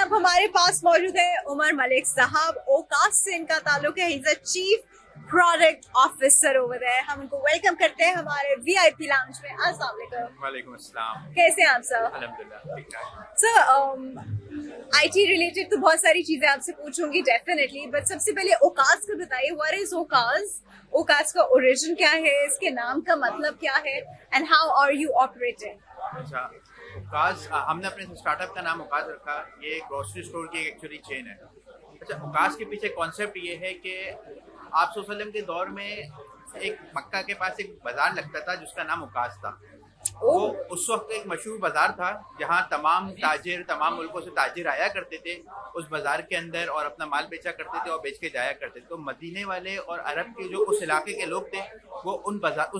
अब हमारे पास मौजूद है उमर मलिक साहब। ओकास से इनका ताल्लुक है। He is a chief product officer over there. हम उनको वेलकम करते हैं हमारे वीआईपी लाउंज में। अस्सलाम वालेकुम। वालेकुम अस्सलाम। कैसे हैं आप सर? अल्हम्दुलिल्लाह ठीक ठाक। सर आईटी रिलेटेड तो बहुत सारी चीजें आपसे पूछूंगी डेफिनेटली, बट सबसे पहले ओकास का बताइए। What is ओकास? ओकास का ओरिजिन क्या है? इसके नाम का मतलब क्या है? And how are you operating? अच्छा, उकास हमने अपने स्टार्टअप का नाम उकास रखा। ये एक ग्रोसरी स्टोर की एक्चुअली चेन है। अच्छा, उकास के पीछे कॉन्सेप्ट ये है कि आप वसल्लम के दौर में एक मक्का के पास एक बाजार लगता था जिसका नाम उकास था। वो उस वक्त एक मशहूर बाजार था जहाँ तमाम ताजिर तमाम मुल्कों से ताजिर आया करते थे उस बाजार के अंदर और अपना माल बेचा करते थे और बेच के जाया करते थे। तो मदीने वाले और अरब के जो उस इलाके के लोग थे वो उस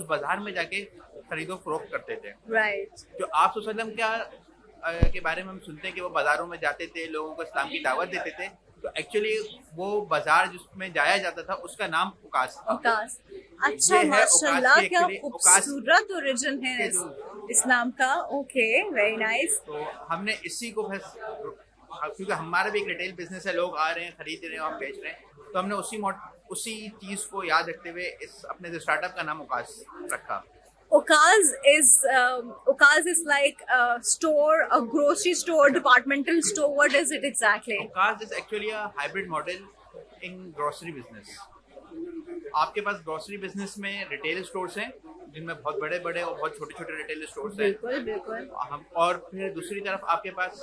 बाजार में जाके खरीदो फरोख्त करते थे। राइट। जो आप वसल्लम के बारे में हम सुनते हैं कि वो बाजारों में जाते थे, लोगों को इस्लाम की दावत देते थे। तो एक्चुअली वो बाजार जिसमें जाया जाता था उसका नाम उकास था। उकास। अच्छा, माशाल्लाह, क्या खूबसूरत ओरिजिन है इस्लाम का। Okay, very nice. तो हमने इसी को बस, क्योंकि हमारा भी एक रिटेल बिजनेस है, लोग आ रहे हैं, खरीद रहे हैं, हम बेच रहे हैं, तो हमने उसी चीज को याद रखते हुए इस अपने स्टार्टअप का नाम उकास रखा। Ukaz is like a store, a grocery store, departmental store. What is it exactly? Ukaz is actually a hybrid model in grocery business. आपके पास ग्रोसरी बिजनेस में रिटेल स्टोर्स हैं जिनमें बहुत बड़े बड़े और बहुत छोटे छोटे रिटेल स्टोर्स हैं। बिल्कुल बिल्कुल। हम और फिर दूसरी तरफ आपके पास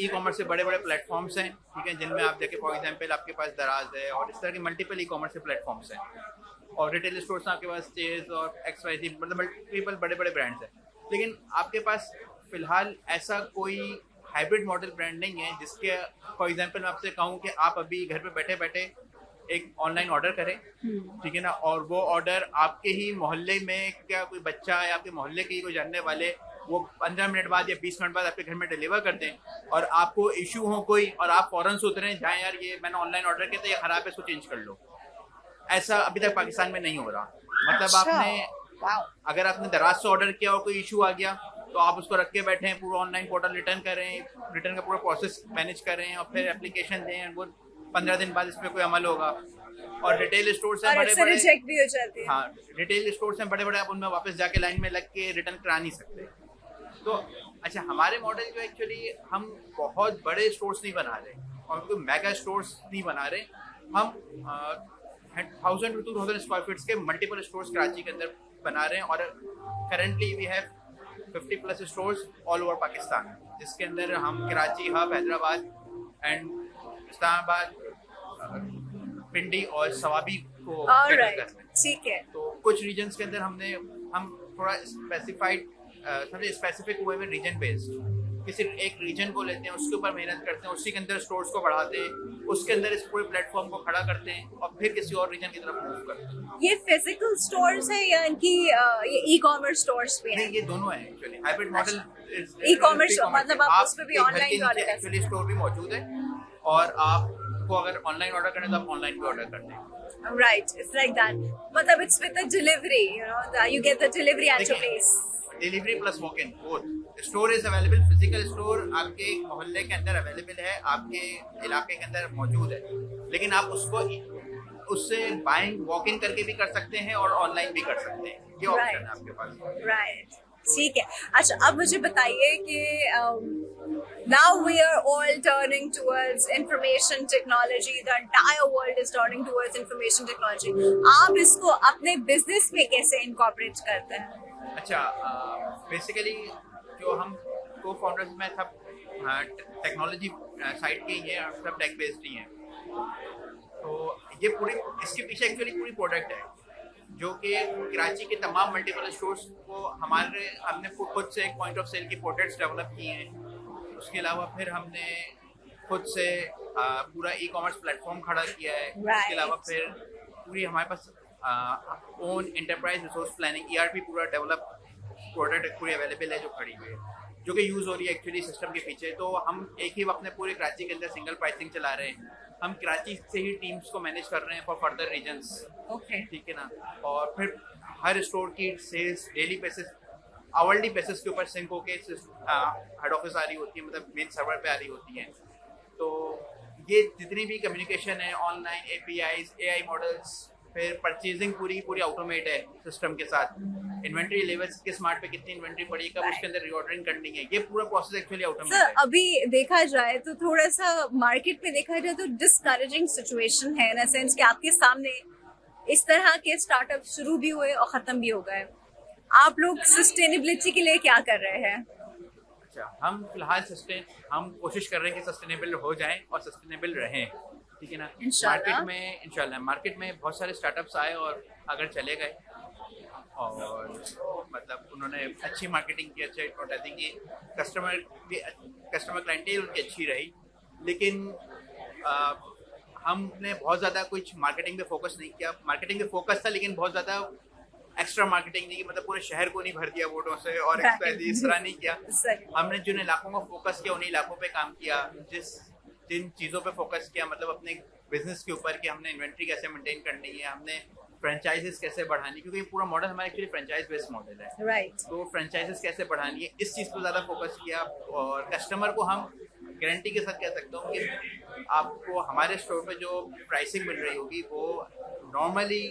ई कॉमर्स से बड़े बड़े प्लेटफॉर्म्स हैं, ठीक है, जिनमें आप देखें फॉर एग्जांपल आपके पास दराज है और इस तरह के मल्टीपल ई कॉमर्स के प्लेटफॉर्म्स हैं। और रिटेल स्टोर्स आपके पास चेज और XYZ, मतलब मल्टीपल बड़े बड़े ब्रांड्स हैं। लेकिन आपके पास फिलहाल ऐसा कोई हाइब्रिड मॉडल ब्रांड नहीं है जिसके फॉर एग्जांपल मैं आपसे कहूँ कि आप अभी घर पे बैठे बैठे एक ऑनलाइन ऑर्डर करें, ठीक है ना, और वो ऑर्डर आपके ही मोहल्ले में क्या कोई बच्चा है, आपके मोहल्ले के ही कोई जानने वाले वो 15 मिनट बाद या 20 मिनट बाद आपके घर में डिलीवर कर दें और आपको इशू हो कोई और आप फौरन से उतरें जाएं, यार ये मैंने ऑनलाइन ऑर्डर किया था, ये खराब है, इसको चेंज कर लो। ऐसा अभी तक पाकिस्तान में नहीं हो रहा। मतलब अगर आपने दराज से ऑर्डर किया और कोई इशू आ गया तो आप उसको रख के बैठे, पूरा ऑनलाइन पोर्टल रिटर्न करें, रिटर्न का पूरा प्रोसेस मैनेज करें और फिर एप्लीकेशन दें, वो 15 दिन बाद इस पर कोई अमल होगा। और रिटेल स्टोर्स हैं बड़े बड़े, रिजेक्ट भी हो जाते हैं। हाँ, रिटेल स्टोर्स हैं बड़े बड़े, आप उनमें वापस जाके लाइन में लग के रिटर्न करा नहीं सकते। तो अच्छा, हमारे मॉडल जो एक्चुअली हम बहुत बड़े स्टोर्स नहीं बना रहे और कोई मेगा स्टोर्स नहीं बना रहे। हम 1000 to 2000 स्क्वायर फीट के मल्टीपल स्टोर्स कराची के अंदर बना रहे हैं और currently we have 50+ stores all over Pakistan, जिसके अंदर हम कराची, हब, हैदराबाद एंड इस्लामाबाद, पिंडी और सवाबी को कैटर कर रहे हैं। ठीक है। तो कुछ रीजन्स के अंदर हम थोड़ा स्पेसिफिक हुए में रीजन बेस्ड किसी एक रीजन को लेते हैं, उसके ऊपर मेहनत करते हैं, उसी के अंदर स्टोर्स को बढ़ाते हैं, उसके अंदर इस पूरे प्लेटफॉर्म को खड़ा करते हैं और फिर किसी और रीजन की तरफ मूव करते हैं। ये फिजिकल स्टोर्स है या इनकी ये ई कॉमर्स स्टोर्स भी हैं? नहीं, ये दोनों है actually hybrid model. E commerce मतलब आप उस पे भी ऑनलाइन ऑर्डर कर सकते हैं। स्टोर भी मौजूद है और आपको अगर ऑनलाइन ऑर्डर करना है तो आप ऑनलाइन भी ऑर्डर करते हैं। Right, it's like that. मतलब it's with the delivery, you know, you get the delivery at your place. Delivery plus walk in both. Store is available, physical store आपके मोहल्ले के अंदर अवेलेबल है, आपके इलाके के अंदर मौजूद है, लेकिन आप उससे बाइंग वॉक इन करके भी कर सकते हैं और ऑनलाइन भी कर सकते हैं। ये ऑप्शन है आपके पास। राइट, ठीक है। अच्छा, अब मुझे बताइए कि now we are all turning towards information technology. The entire world is turning towards information technology. आप इसको अपने बिजनेस में कैसे इनकॉर्पोरेट करते हैं? अच्छा, बेसिकली जो हम को फाउंडर्स में सब टेक्नोलॉजी साइड के ही हैं, सब टेक बेस्ड ही हैं। तो ये पूरी इसके पीछे एक्चुअली पूरी प्रोडक्ट है जो कि कराची के तमाम मल्टीपल स्टोर्स को हमने खुद से एक पॉइंट ऑफ सेल की प्रोडक्ट्स डेवलप किए हैं। उसके अलावा फिर हमने खुद से पूरा ई कॉमर्स प्लेटफॉर्म खड़ा किया है। उसके अलावा फिर पूरी हमारे पास own enterprise resource planning ERP पूरा डेवलप प्रोडक्ट पूरी अवेलेबल है जो खड़ी हुई है, जो कि यूज़ हो रही है एक्चुअली सिस्टम के पीछे। तो हम एक ही वक्त में पूरे कराची के अंदर सिंगल प्राइसिंग चला रहे हैं। हम कराची से ही टीम्स को मैनेज कर रहे हैं फॉर फर्दर रीजन्स, ठीक है ना। और फिर हर स्टोर की sales daily basis, hourly basis के ऊपर सिंक होके हेड ऑफिस आ रही होती है, मतलब मेन सर्वर पे आ रही होती है। तो ये जितनी भी कम्युनिकेशन है ऑनलाइन, APIs, AI मॉडल्स, फिर परचेजिंग पूरी ऑटोमेट है सिस्टम के साथ। इन्वेंट्री लेवल्स के स्मार्ट पे कितनी इन्वेंट्री पड़ी, कब उसके अंदर रीऑर्डरिंग करनी है, ये पूरा प्रोसेस एक्चुअली ऑटोमेट सर है। अभी देखा जाए तो थोड़ा सा मार्केट में देखा जाए तो डिस्करेजिंग सिचुएशन है, इन सेंस कि आपके सामने इस तरह के स्टार्टअप शुरू भी हुए और खत्म भी हो गए। आप लोग सस्टेनेबिलिटी के लिए क्या कर रहे हैं? अच्छा, हम फिलहाल हम कोशिश कर रहे हैं कि सस्टेनेबल हो जाएं और सस्टेनेबल रहें, ठीक है ना। इंशाल्लाह मार्केट में बहुत सारे स्टार्टअप्स आए और अगर चले गए, और मतलब उन्होंने अच्छी मार्केटिंग की, अच्छी एडवर्टाइजिंग की, कस्टमर क्लाइंटेल उनकी अच्छी रही, लेकिन हमने बहुत ज़्यादा कुछ मार्केटिंग पे फोकस नहीं किया। मार्केटिंग पे फोकस था लेकिन बहुत ज़्यादा एक्स्ट्रा मार्केटिंग नहीं की, मतलब पूरे शहर को नहीं भर दिया वोटों से और इस तरह नहीं किया। हमने जिन इलाकों को फोकस किया उन्हीं इलाकों पे काम किया, जिन चीज़ों पे फोकस किया, मतलब अपने बिजनेस के ऊपर कि हमने इन्वेंट्री कैसे मेंटेन करनी है, हमने फ्रेंचाइजेस कैसे बढ़ानी, क्योंकि पूरा मॉडल हमारा एक्चुअली फ्रेंचाइज बेस्ड मॉडल है, राइट। तो फ्रेंचाइजेस कैसे बढ़ानी है, इस चीज़ पर ज़्यादा फोकस किया। और कस्टमर को हम गारंटी के साथ कह सकता हूँ कि आपको हमारे स्टोर पे जो प्राइसिंग मिल रही होगी वो नॉर्मली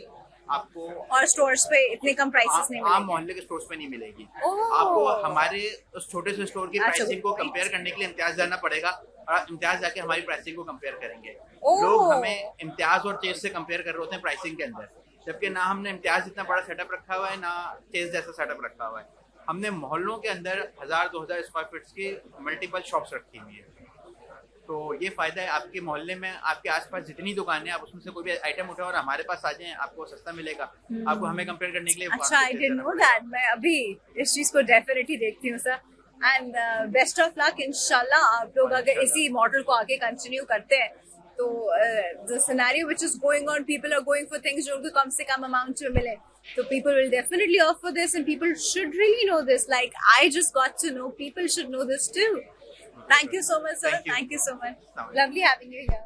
आपको और स्टोर्स पे इतने कम प्राइसेस नहीं आम मिलेंगे। मोहल्ले के स्टोर्स पे नहीं मिलेगी। ओह। आपको हमारे उस छोटे से स्टोर की अच्छा, प्राइसिंग को right. कंपेयर करने के लिए इम्तियाज जाना पड़ेगा, और इम्तियाज जाके हमारी प्राइसिंग को कंपेयर करेंगे। ओह। लोग हमें इम्तियाज और चेज से कंपेयर कर रहे होते हैं प्राइसिंग के अंदर, जबकि ना हमने इम्तियाज इतना बड़ा सेटअप रखा हुआ है, ना चेज जैसा सेटअप रखा हुआ है। हमने मोहल्लों के अंदर 1000-2000 स्क्वायर फीट की मल्टीपल शॉप्स रखी हुई है, तो ये फायदा है। आपके मोहल्ले में आपके आसपास जितनी दुकानें, आप उसमें से कोई भी आइटम उठाओ और हमारे पास आ जाएं, आपको सस्ता मिलेगा। आपको हमें कंपेयर करने के लिए अच्छा, आई डिडंट नो दैट। मैं अभी इस चीज को डेफिनेटली देखती हूँ sir. And best of luck. इंशाल्लाह आप लोग अगर इसी मॉडल को आगे कंटिन्यू करते हैं तो the scenario which is going on, people are going for things जो उनको कम से कम अमाउंट में मिले, तो people will definitely opt for this, and people should really know this. Like I just got to know, people should know this too. Thank you so much, sir. Thank you so much. Lovely having you here.